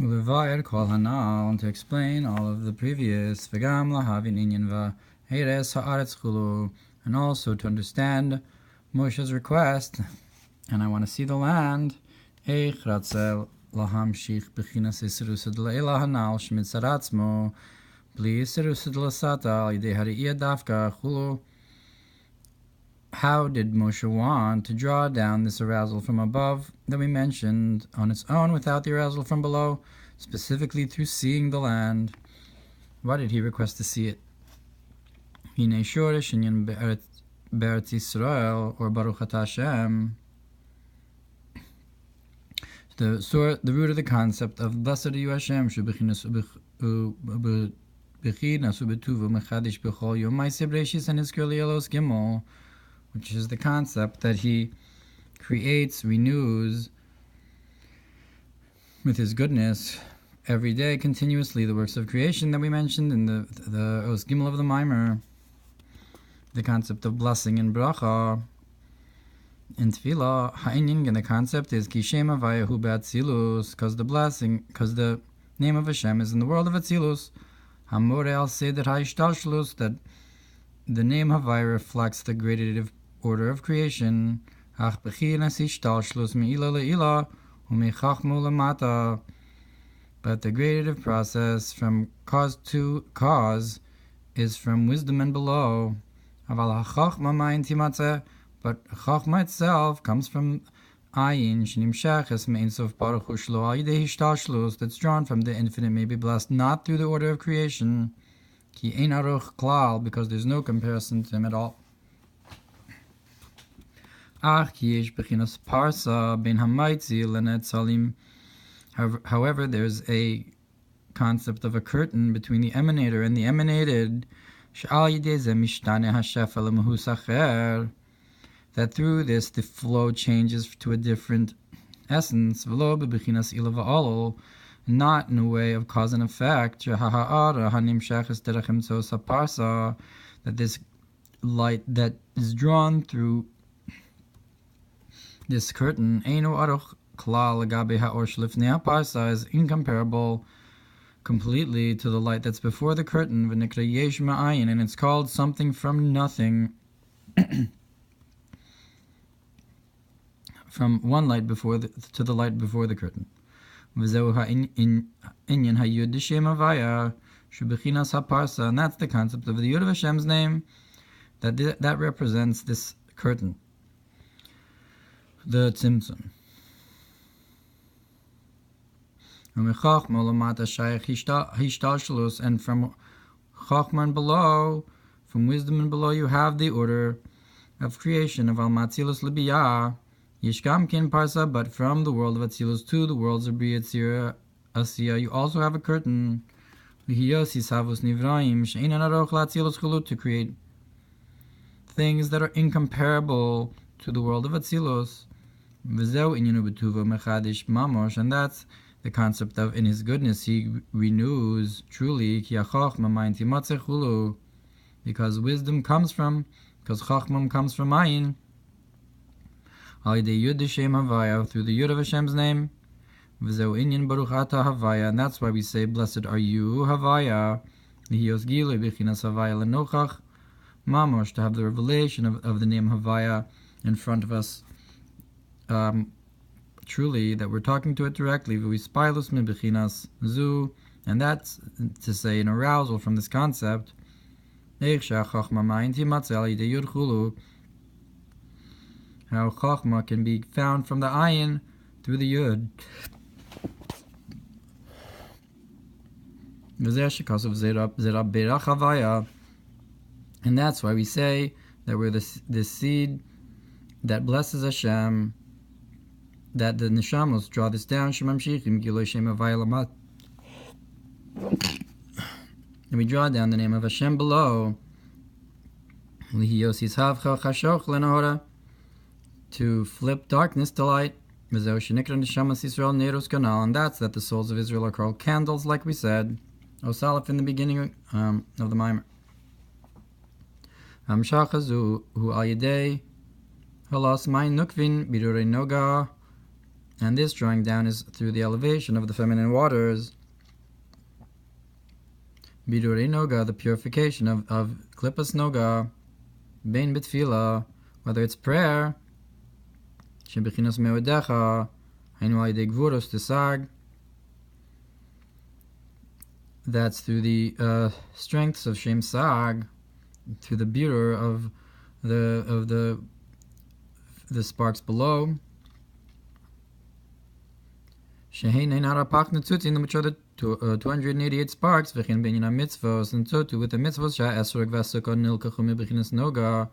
Ulevayed kol hanal, and to explain all of the previous, v'gam lahavin inyan v'heres ha'aretz chulu, and also to understand Moshe's request, and I want to see the land, eich ratzel lahamshich b'chinas isirusid le'ela hanal shmitzar atzmo, bli isirusid l'sata al yidei hari'iyah dafka chulu. How did Moshe want to draw down this arousal from above that we mentioned on its own without the arousal from below, specifically through seeing the land? Why did he request to see it? Hinei shoresh inyan be'eretz Yisrael, or Baruch Atah Hashem. The root of the concept of Blessed are you Hashem, Shubechinas ubetuvu mechadish b'chol yom ma'aseh b'reishis and Hizkor Elos Gimel, which is the concept that He creates, renews with His goodness every day, continuously, the works of creation that we mentioned in the Os Gimel of the Mamar, the concept of blessing and bracha in Tefillah, ha'inyan, and the concept is Ki Shem Havayahu be'atzilus, because the name of Hashem is in the world of Atzilus, Hamore al Seder ha'ishtalshlus, that the name Havaya reflects the gradative order of creation, Ach b'chinas ishtalshlus me'ila le'ila u'mechachmu lemata, but the gradative process from cause to cause is from wisdom and below. Aval ha'chachma ma'in timatzeh, but chachma itself comes from ayin shenimsheches me'in sof baruch hu shlo al yidei ishtalshlus, that's drawn from the infinite may be blessed, not through the order of creation. Ki ein aruch klal, because there's no comparison to Him at all. Ach ki yesh bechinas parsa ben hamaitzi lenetzalim. However, there's a concept of a curtain between the emanator and the emanated, she'al yidei ze mishtane hashefel le'mehus acher, that through this the flow changes to a different essence, v'lo bebechinas ila v'alol, not in a way of cause and effect, that this light that is drawn through this curtain is incomparable completely to the light that's before the curtain, and it's called something from nothing, from one light to the light before the curtain. And that's the concept of the Yud of Hashem's name, that represents this curtain, the Tzimtzum. And from Chachma and below, from wisdom and below, you have the order of creation of Al Matzilus Libiyah, Yishkamkin Parsa, but from the world of Atzilus to the worlds of Bria Tzira Asiya, you also have a curtain, to create things that are incomparable to the world of Atzilus. And that's the concept of in His goodness He renews truly, because wisdom comes from, because Chachmam comes from Ayin, through the Yud of Hashem's name, and that's why we say, Blessed are you, Havaya, Mamosh, to have the revelation of the name Havaya in front of us, truly, that we're talking to it directly, and that's to say an arousal from this concept, how Chachma can be found from the Ayin through the Yud. And that's why we say that we're the seed that blesses Hashem, that the Neshamos draw this down, and we draw down the name of Hashem below, to flip darkness to light, and that's that the souls of Israel are called candles, like we said, Osalif in the beginning of the Mamar. Halas Mayin Nukvin Bidurei Noga And this drawing down is through the elevation of the feminine waters. Bidurei Noga, the purification of Klippas Noga, Bein B'tfila, whether it's prayer, Shebechinas Meodecha, Hainu Al Yedei Gvuros Tisag, that's through the strengths of Shem Sag, through the biur of the sparks below. Shehein Einara Pachne Tzutzin, which are the 288 sparks, V'chin Benyina Mitzvos, and so too with the mitzvos Shah Esrog V'Sukkah Nilkachu Mebechinas Noga,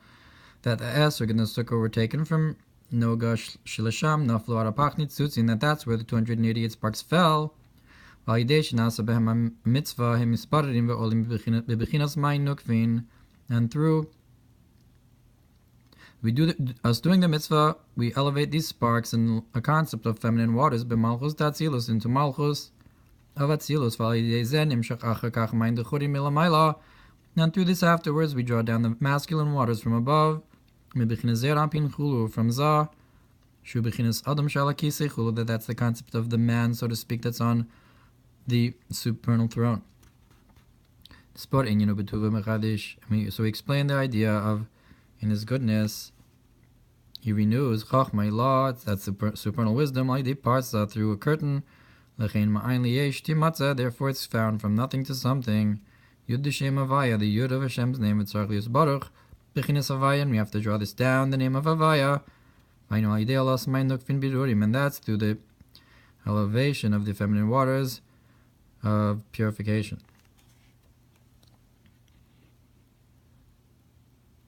that the Esrog and the Sukkah were taken from Noga Shilasham Naflu Ara Pachne Tzutzin, that's where the 288 sparks fell. And through us doing the mitzvah, we elevate these sparks in a concept of feminine waters, b'malchus d'atzilus, into malchus of atzilus. And through this afterwards, we draw down the masculine waters from above, from Zah, that that's the concept of the man, so to speak, that's on the supernal throne. So we explain the idea of, in His goodness, He renews Chachma law, that's the supernal wisdom, through a curtain. Therefore it's found from nothing to something. Yud Shem Havaya, the Yud of Hashem's name, it's Tzarchlius Baruch, Bechinas Havaya, and we have to draw this down, the name of Havaya. And that's through the elevation of the feminine waters of purification.